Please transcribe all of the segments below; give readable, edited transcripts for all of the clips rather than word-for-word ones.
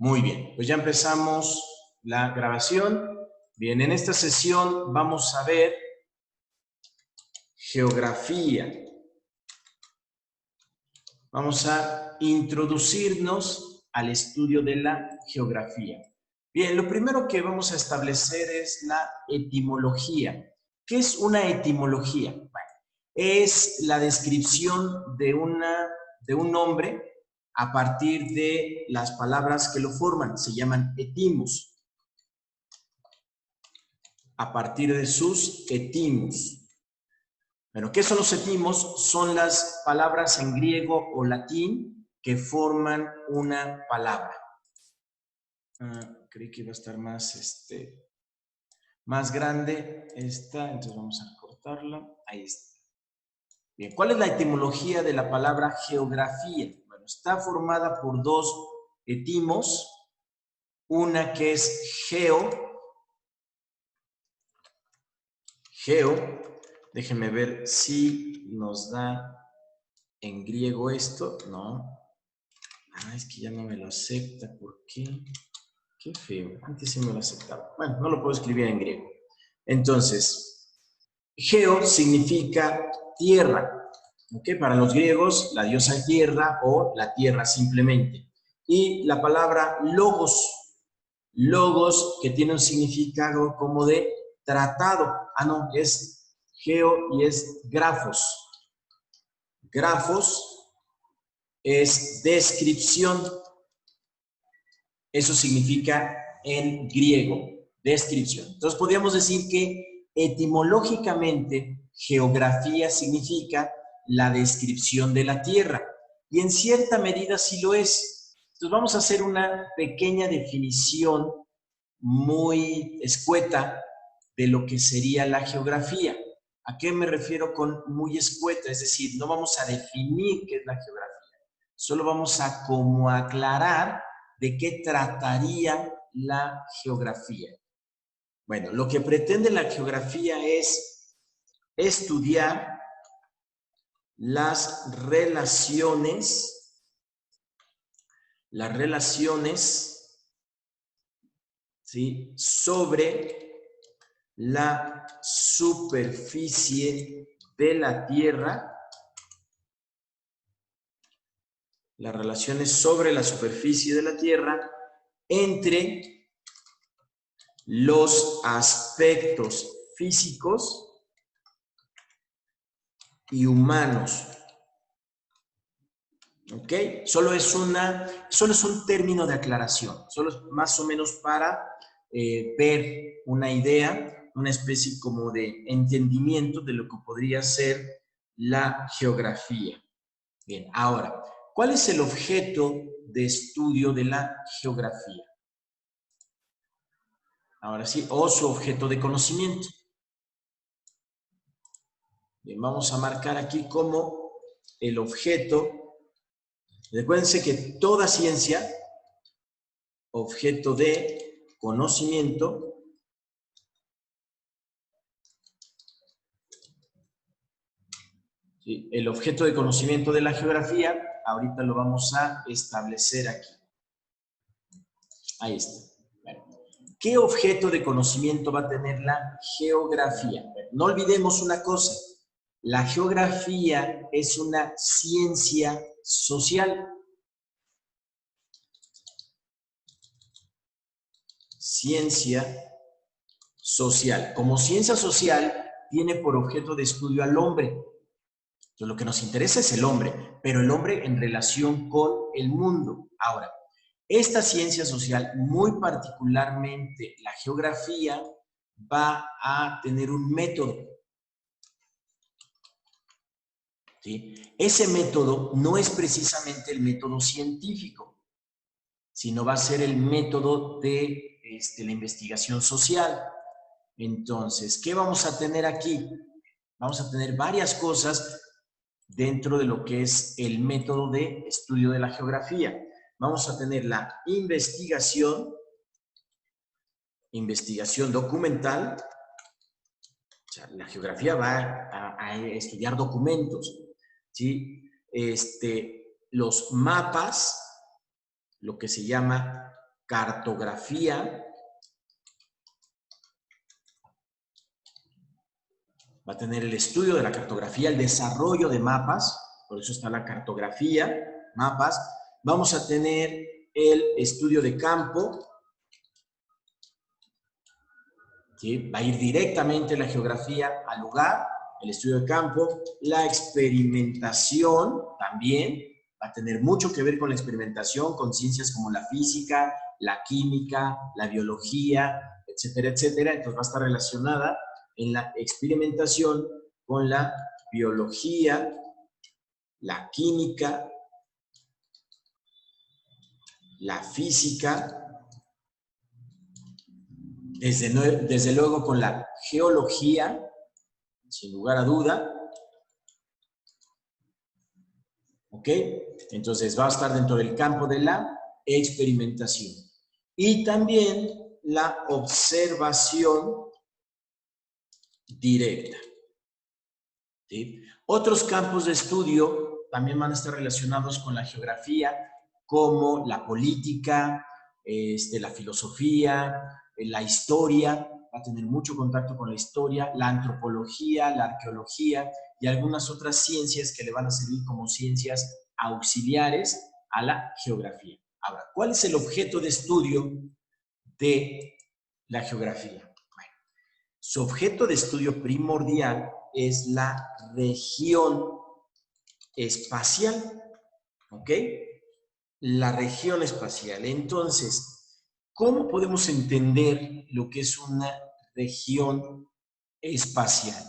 Muy bien, pues ya empezamos la grabación. Bien, en esta sesión vamos a ver geografía. Vamos a introducirnos al estudio de la geografía. Bien, lo primero que vamos a establecer es la etimología. ¿Qué es una etimología? Bueno, es la descripción de un nombre a partir de las palabras que lo forman. Se llaman etimos. A partir de sus etimos. Bueno, ¿qué son los etimos? Son las palabras en griego o latín que forman una palabra. Creí que iba a estar más grande esta, entonces vamos a cortarla. Ahí está. Bien, ¿cuál es la etimología de la palabra geografía? Bueno, está formada por dos etimos. Una que es geo. Déjenme ver si nos da en griego esto. No. Es que ya no me lo acepta. ¿Por qué? Qué feo. Antes sí me lo aceptaba. Bueno, no lo puedo escribir en griego. Entonces, geo significa tierra. ¿Ok? Para los griegos, la diosa tierra o la tierra simplemente. Y la palabra logos. Logos que tiene un significado como de tratado. No, es geo y es grafos. Grafos es descripción. Eso significa en griego, descripción. Entonces podríamos decir que etimológicamente geografía significa la descripción de la tierra. Y en cierta medida sí lo es. Entonces vamos a hacer una pequeña definición muy escueta de lo que sería la geografía. ¿A qué me refiero con muy escueta? Es decir, no vamos a definir qué es la geografía, solo vamos a como aclarar de qué trataría la geografía. Bueno, lo que pretende la geografía es estudiar las relaciones, ¿sí?, sobre la superficie de la Tierra, las relaciones sobre la superficie de la Tierra entre los aspectos físicos y humanos. ¿Ok? Solo es un término de aclaración, solo es más o menos para ver una idea, una especie como de entendimiento de lo que podría ser la geografía. Bien, ahora, ¿cuál es el objeto de estudio de la geografía? Ahora sí, o su objeto de conocimiento. Bien, vamos a marcar aquí como el objeto. Recuérdense que toda ciencia, objeto de conocimiento, ¿sí? El objeto de conocimiento de la geografía, ahorita lo vamos a establecer aquí. Ahí está. Bueno, ¿qué objeto de conocimiento va a tener la geografía? Bueno, no olvidemos una cosa, la geografía es una ciencia social. Ciencia social. Como ciencia social, tiene por objeto de estudio al hombre. Entonces, lo que nos interesa es el hombre, pero el hombre en relación con el mundo. Ahora, esta ciencia social, muy particularmente la geografía, va a tener un método. ¿Sí? Ese método no es precisamente el método científico, sino va a ser el método de la investigación social. Entonces, ¿qué vamos a tener aquí? Vamos a tener varias cosas dentro de lo que es el método de estudio de la geografía. Vamos a tener la investigación documental. O sea, la geografía va a estudiar documentos, ¿sí? Los mapas, lo que se llama cartografía, va a tener el estudio de la cartografía, el desarrollo de mapas, por eso está la cartografía, mapas. Vamos a tener el estudio de campo, ¿sí? Va a ir directamente la geografía al lugar, el estudio de campo, la experimentación también, va a tener mucho que ver con la experimentación, con ciencias como la física, la química, la biología, etcétera, etcétera. Entonces va a estar relacionada en la experimentación con la biología, la química, la física, desde luego con la geología, sin lugar a duda. ¿Ok? Entonces va a estar dentro del campo de la experimentación. Y también la observación directa. ¿Sí? Otros campos de estudio también van a estar relacionados con la geografía, como la política, la filosofía, la historia, va a tener mucho contacto con la historia, la antropología, la arqueología y algunas otras ciencias que le van a servir como ciencias auxiliares a la geografía. Ahora, ¿cuál es el objeto de estudio de la geografía? Bueno, su objeto de estudio primordial es la región espacial, ¿ok? La región espacial. Entonces, ¿cómo podemos entender lo que es una región espacial?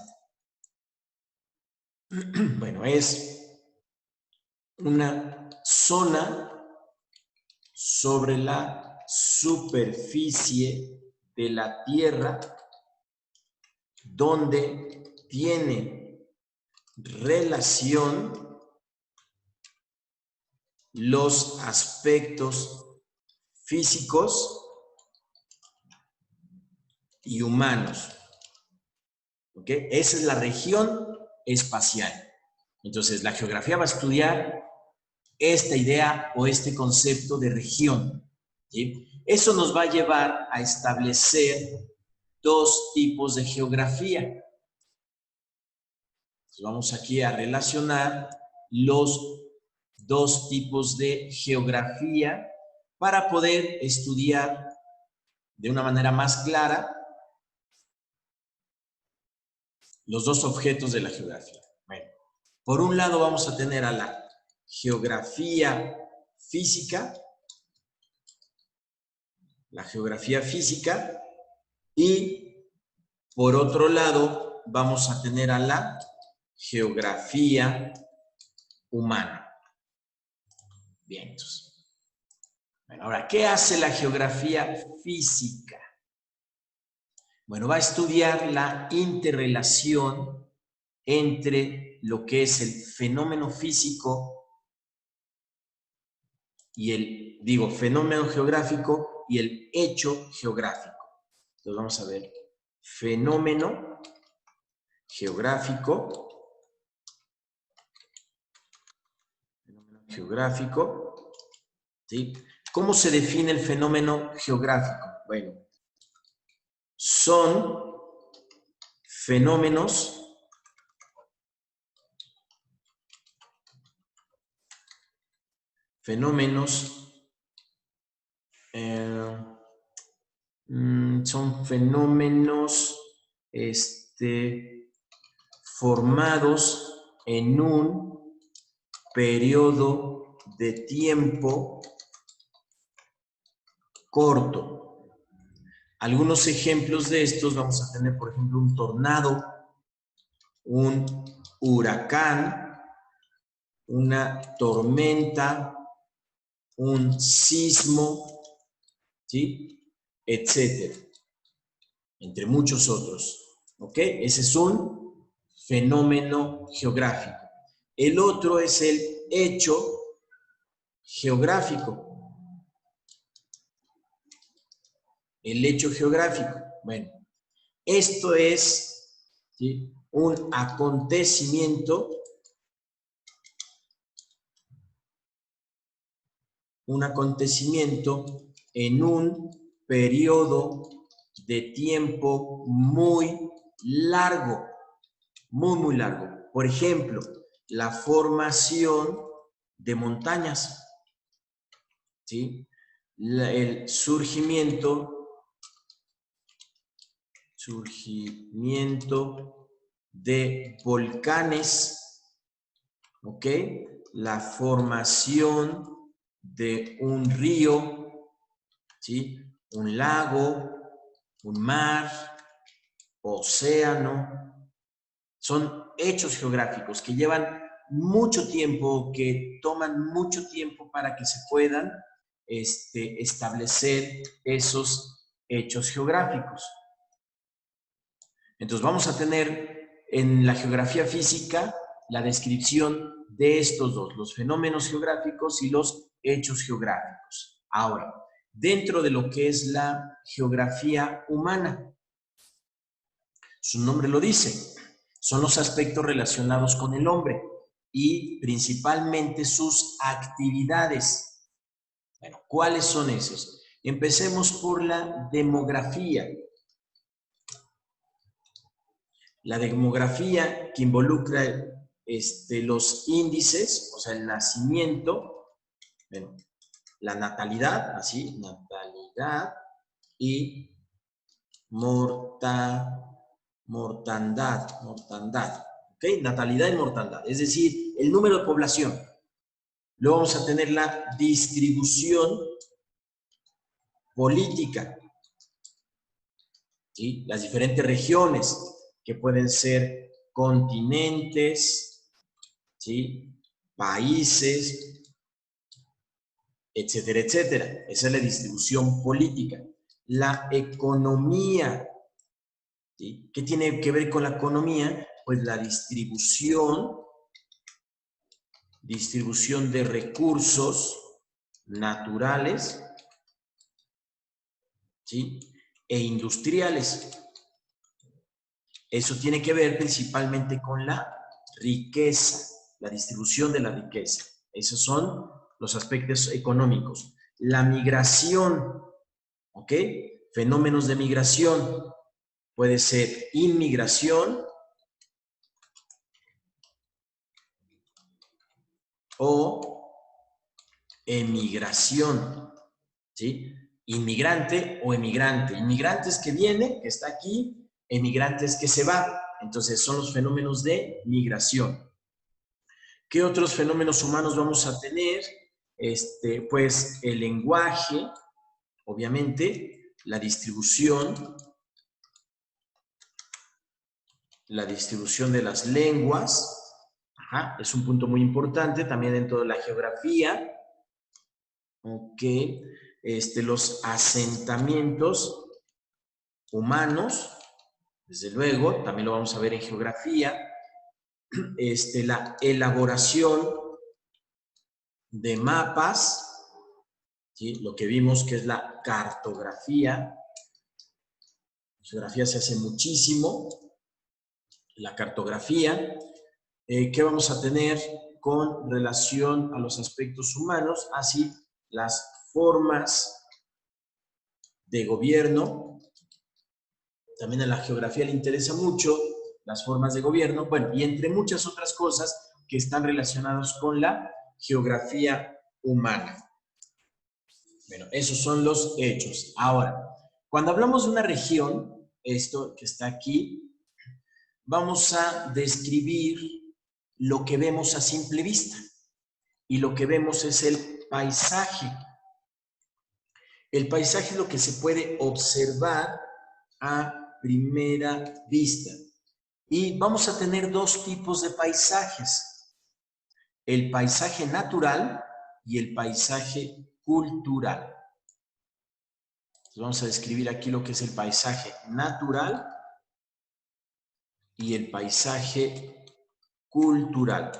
Bueno, es una zona sobre la superficie de la Tierra donde tiene relación los aspectos físicos y humanos. ¿Ok? Esa es la región espacial. Entonces, la geografía va a estudiar esta idea o este concepto de región. ¿Sí? Eso nos va a llevar a establecer dos tipos de geografía. Entonces, vamos aquí a relacionar los dos tipos de geografía para poder estudiar de una manera más clara los dos objetos de la geografía. Bueno, por un lado vamos a tener a la geografía física, y por otro lado vamos a tener a la geografía humana. Bien, entonces. Bueno, ahora, ¿qué hace la geografía física? Bueno, va a estudiar la interrelación entre lo que es el fenómeno físico y fenómeno geográfico y el hecho geográfico. Entonces vamos a ver, fenómeno geográfico, ¿sí? ¿Cómo se define el fenómeno geográfico? Bueno, son fenómenos son fenómenos formados en un periodo de tiempo corto. Algunos ejemplos de estos vamos a tener, por ejemplo, un tornado, un huracán, una tormenta, un sismo, ¿sí? Etcétera, entre muchos otros. ¿Ok? Ese es un fenómeno geográfico. El otro es el hecho geográfico. El hecho geográfico. Bueno, esto es, ¿sí?, un acontecimiento en un periodo de tiempo muy largo, muy largo. Por ejemplo, la formación de montañas, ¿sí? El surgimiento de volcanes, ¿ok? La formación de un río, ¿sí? Un lago, un mar, océano. Son hechos geográficos que llevan mucho tiempo, que toman mucho tiempo para que se puedan establecer esos hechos geográficos. Entonces vamos a tener en la geografía física la descripción de estos dos, los fenómenos geográficos y los hechos geográficos. Ahora, dentro de lo que es la geografía humana, su nombre lo dice, son los aspectos relacionados con el hombre y principalmente sus actividades. Bueno, ¿cuáles son esos? Empecemos por la demografía. La demografía que involucra los índices, o sea, el nacimiento, bueno, la natalidad, así, natalidad y mortandad, ¿ok? Natalidad y mortandad, es decir, el número de población. Luego vamos a tener la distribución política, ¿sí? Las diferentes regiones, que pueden ser continentes, ¿sí? Países, etcétera, etcétera. Esa es la distribución política. La economía, ¿sí? ¿Qué tiene que ver con la economía? Pues la distribución de recursos naturales, ¿sí? E industriales. Eso tiene que ver principalmente con la riqueza, la distribución de la riqueza. Esos son los aspectos económicos. La migración, ¿ok? Fenómenos de migración. Puede ser inmigración o emigración, ¿sí? Inmigrante o emigrante. Inmigrante es que viene, que está aquí, emigrante es que se va. Entonces son los fenómenos de migración. ¿Qué otros fenómenos humanos vamos a tener? Pues el lenguaje, obviamente, la distribución de las lenguas, es un punto muy importante también dentro de la geografía. Ok, los asentamientos humanos, desde luego, también lo vamos a ver en geografía. La elaboración de mapas, ¿sí? Lo que vimos que es la cartografía. La geografía se hace muchísimo. La cartografía. ¿Qué vamos a tener con relación a los aspectos humanos? Así, las formas de gobierno. También a la geografía le interesa mucho las formas de gobierno. Bueno, y entre muchas otras cosas que están relacionadas con la geografía humana. Bueno, esos son los hechos. Ahora, cuando hablamos de una región, esto que está aquí, vamos a describir lo que vemos a simple vista. Y lo que vemos es el paisaje. El paisaje es lo que se puede observar a primera vista. Y vamos a tener dos tipos de paisajes. El paisaje natural y el paisaje cultural. Entonces vamos a describir aquí lo que es el paisaje natural y el paisaje cultural.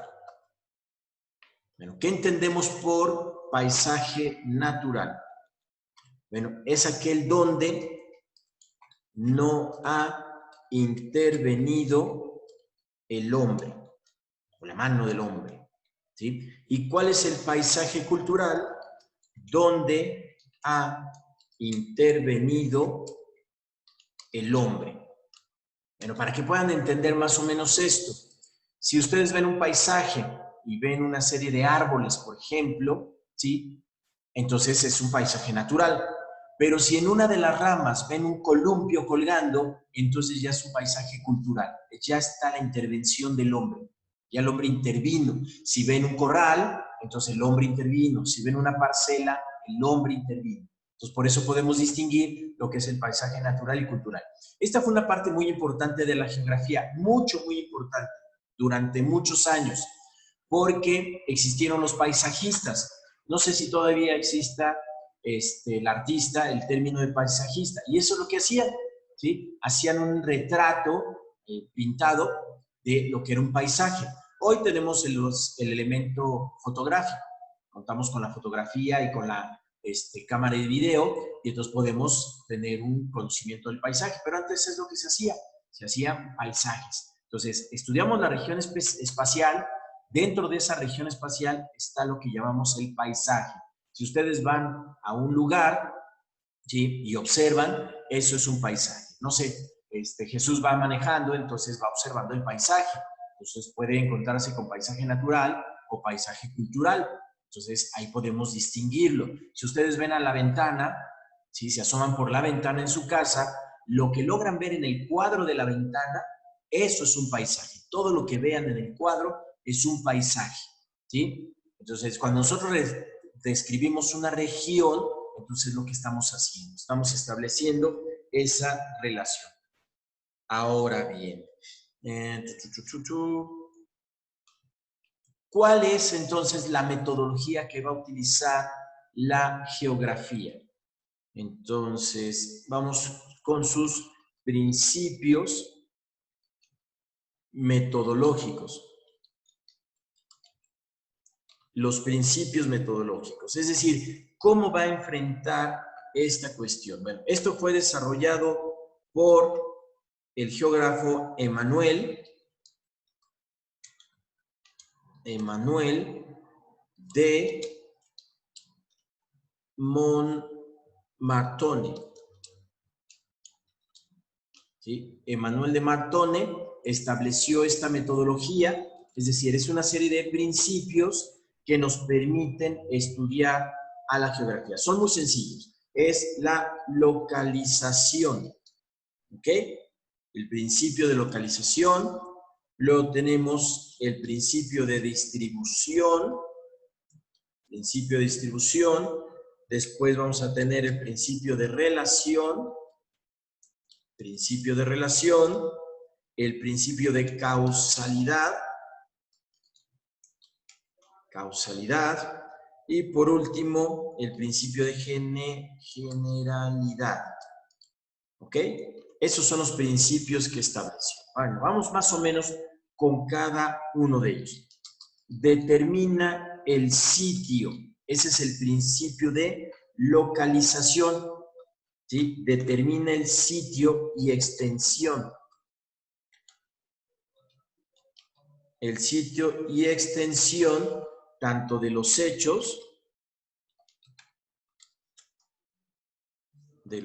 Bueno, ¿qué entendemos por paisaje natural? Bueno, es aquel donde no ha intervenido el hombre, o la mano del hombre, ¿sí? ¿Y cuál es el paisaje cultural? Donde ha intervenido el hombre. Bueno, para que puedan entender más o menos esto, si ustedes ven un paisaje y ven una serie de árboles, por ejemplo, ¿sí? Entonces es un paisaje natural. Pero si en una de las ramas ven un columpio colgando, entonces ya es un paisaje cultural. Ya está la intervención del hombre. Ya el hombre intervino. Si ven un corral, entonces el hombre intervino. Si ven una parcela, el hombre intervino. Entonces por eso podemos distinguir lo que es el paisaje natural y cultural. Esta fue una parte muy importante de la geografía, muy importante, durante muchos años, porque existieron los paisajistas. No sé si todavía exista el artista, el término de paisajista, y eso es lo que hacían, ¿sí? Hacían un retrato pintado de lo que era un paisaje. Hoy tenemos el elemento fotográfico, contamos con la fotografía y con la cámara de video, y entonces podemos tener un conocimiento del paisaje, pero antes es lo que se hacían paisajes. Entonces, estudiamos la región espacial, dentro de esa región espacial está lo que llamamos el paisaje. Si ustedes van a un lugar, ¿sí? Y observan, eso es un paisaje. No sé, Jesús va manejando, entonces va observando el paisaje. Entonces puede encontrarse con paisaje natural o paisaje cultural. Entonces ahí podemos distinguirlo. Si ustedes ven a la ventana, ¿sí? Se asoman por la ventana en su casa, lo que logran ver en el cuadro de la ventana, eso es un paisaje. Todo lo que vean en el cuadro es un paisaje, ¿sí? Entonces, cuando nosotros describimos una región, entonces lo que estamos haciendo, estamos estableciendo esa relación. Ahora bien, ¿cuál es entonces la metodología que va a utilizar la geografía? Entonces, vamos con sus principios metodológicos. Los principios metodológicos, es decir, cómo va a enfrentar esta cuestión. Bueno, esto fue desarrollado por el geógrafo Emmanuel de Montmartone. ¿Sí? Emmanuel de Montmartone estableció esta metodología, es decir, es una serie de principios que nos permiten estudiar a la geografía. Son muy sencillos. Es la localización. ¿Ok? El principio de localización. Luego tenemos el principio de distribución. Principio de distribución. Después vamos a tener el principio de relación. Principio de relación. El principio de causalidad. Causalidad. Y por último, el principio de generalidad. ¿Ok? Esos son los principios que estableció. Bueno, vamos más o menos con cada uno de ellos. Determina el sitio. Ese es el principio de localización. ¿Sí? Determina el sitio y extensión. El sitio y extensión tanto de los hechos, de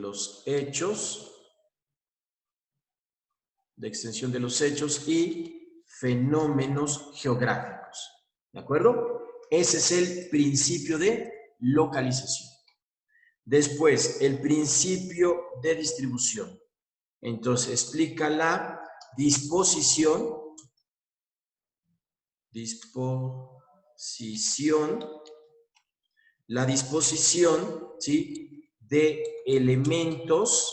extensión de los hechos y fenómenos geográficos. ¿De acuerdo? Ese es el principio de localización. Después, el principio de distribución. Entonces, explica la disposición, ¿sí? De elementos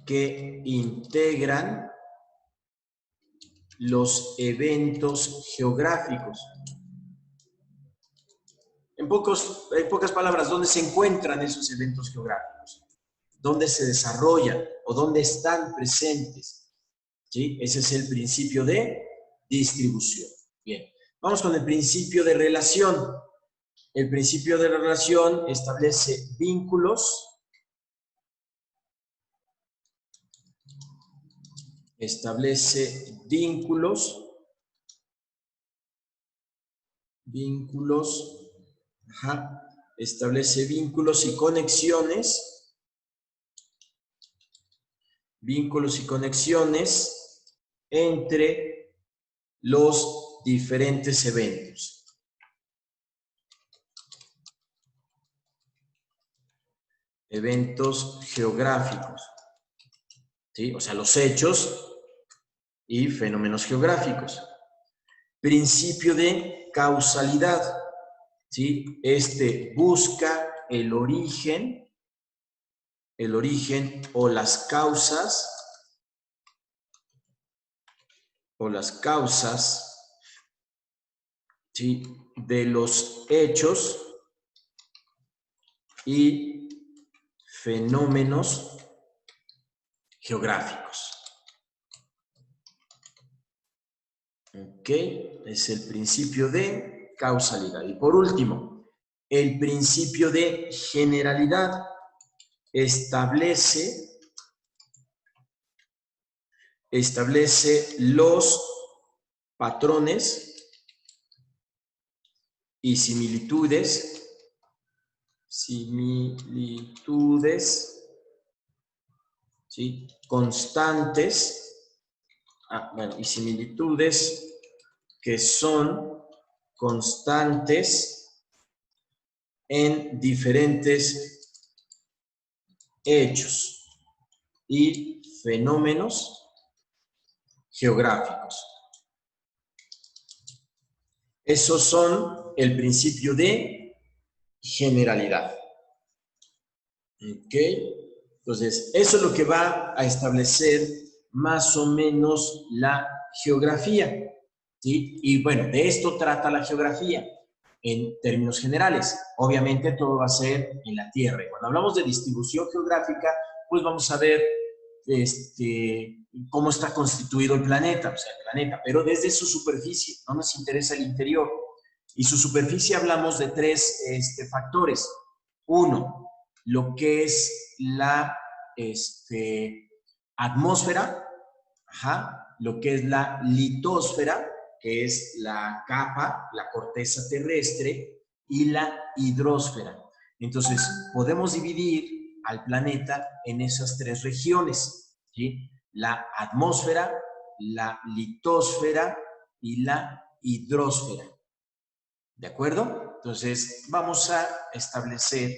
que integran los eventos geográficos. En pocas palabras, ¿dónde se encuentran esos eventos geográficos? ¿Dónde se desarrollan o dónde están presentes? ¿Sí? Ese es el principio de distribución. Bien, vamos con el principio de relación. El principio de relación establece vínculos. establece vínculos y conexiones entre los diferentes eventos. Eventos geográficos, ¿sí? O sea, los hechos y fenómenos geográficos. Principio de causalidad, ¿sí? Este busca el origen o las causas, ¿sí? De los hechos y fenómenos geográficos. ¿Ok? Es el principio de causalidad. Y por último, el principio de generalidad establece los patrones y similitudes, ¿sí? Constantes, y similitudes que son constantes en diferentes hechos y fenómenos geográficos. Esos son el principio de generalidad. ¿Ok? Entonces, eso es lo que va a establecer más o menos la geografía, ¿sí? Y bueno, de esto trata la geografía en términos generales. Obviamente todo va a ser en la Tierra. Y cuando hablamos de distribución geográfica, pues vamos a ver cómo está constituido el planeta, o sea, el planeta, pero desde su superficie, no nos interesa el interior. Y su superficie hablamos de tres factores. Uno, lo que es la atmósfera, lo que es la litosfera, que es la capa, la corteza terrestre, y la hidrosfera. Entonces, podemos dividir al planeta en esas tres regiones, ¿sí? La atmósfera, la litosfera y la hidrosfera. ¿De acuerdo? Entonces, vamos a establecer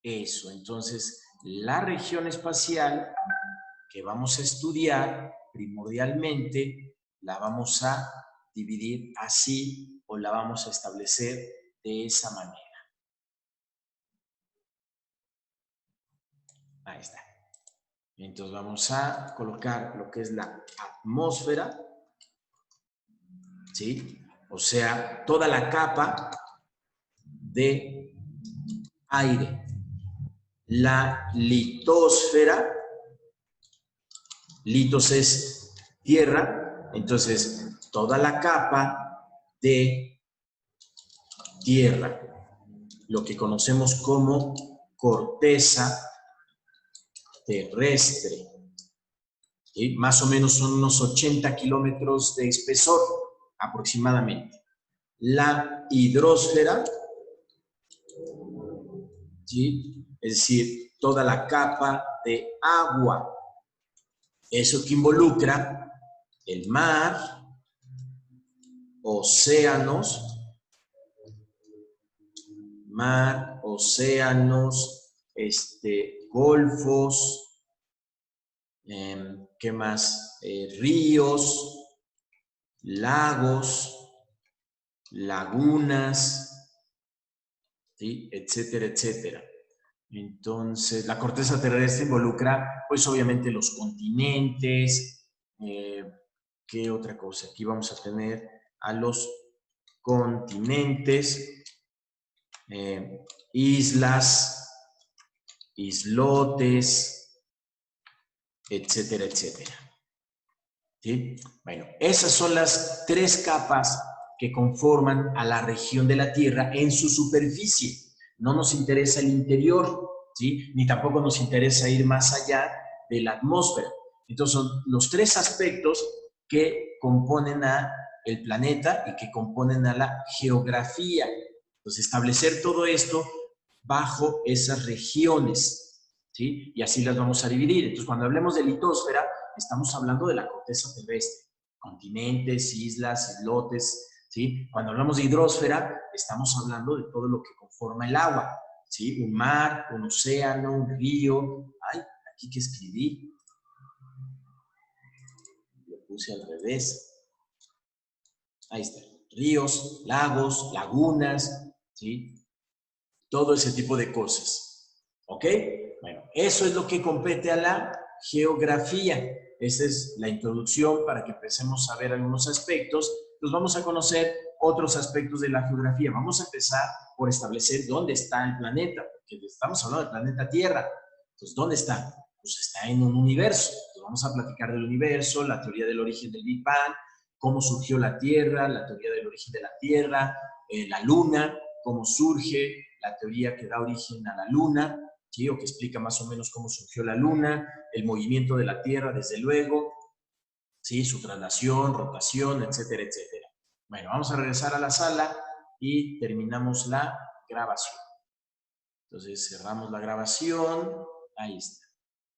eso. Entonces, la región espacial que vamos a estudiar primordialmente la vamos a dividir así o la vamos a establecer de esa manera. Ahí está. Entonces vamos a colocar lo que es la atmósfera, ¿sí? O sea, toda la capa de aire. La litosfera, litos es tierra, entonces toda la capa de tierra, lo que conocemos como corteza terrestre. ¿Sí? Más o menos son unos 80 kilómetros de espesor aproximadamente. La hidrosfera, ¿sí? Es decir, toda la capa de agua. Eso que involucra el mar, océanos, golfos, ¿qué más? Ríos, lagos, lagunas, ¿sí? Etcétera, etcétera. Entonces, la corteza terrestre involucra, pues obviamente los continentes. ¿Qué otra cosa? Aquí vamos a tener a los continentes, islas, islotes, etcétera, etcétera. ¿Sí? Bueno, esas son las tres capas que conforman a la región de la Tierra en su superficie. No nos interesa el interior, ¿sí? Ni tampoco nos interesa ir más allá de la atmósfera. Entonces son los tres aspectos que componen a el planeta y que componen a la geografía. Entonces establecer todo esto bajo esas regiones, ¿sí? Y así las vamos a dividir. Entonces, cuando hablemos de litosfera, estamos hablando de la corteza terrestre, continentes, islas, islotes, ¿sí? Cuando hablamos de hidrosfera, estamos hablando de todo lo que conforma el agua, ¿sí? Un mar, un océano, un río. Ay, aquí que escribí. Lo puse al revés. Ahí está. Ríos, lagos, lagunas, ¿sí? Todo ese tipo de cosas. ¿Ok? Bueno, eso es lo que compete a la geografía. Esa es la introducción para que empecemos a ver algunos aspectos. Pues vamos a conocer otros aspectos de la geografía. Vamos a empezar por establecer dónde está el planeta, porque estamos hablando del planeta Tierra. Entonces, ¿dónde está? Pues está en un universo. Entonces, vamos a platicar del universo, la teoría del origen del Big Bang, cómo surgió la Tierra, la teoría del origen de la Tierra, la Luna, cómo surge, la teoría que da origen a la Luna, ¿sí? O que explica más o menos cómo surgió la Luna, el movimiento de la Tierra, desde luego, ¿sí? Su traslación, rotación, etcétera, etcétera. Bueno, vamos a regresar a la sala y terminamos la grabación. Entonces cerramos la grabación. Ahí está.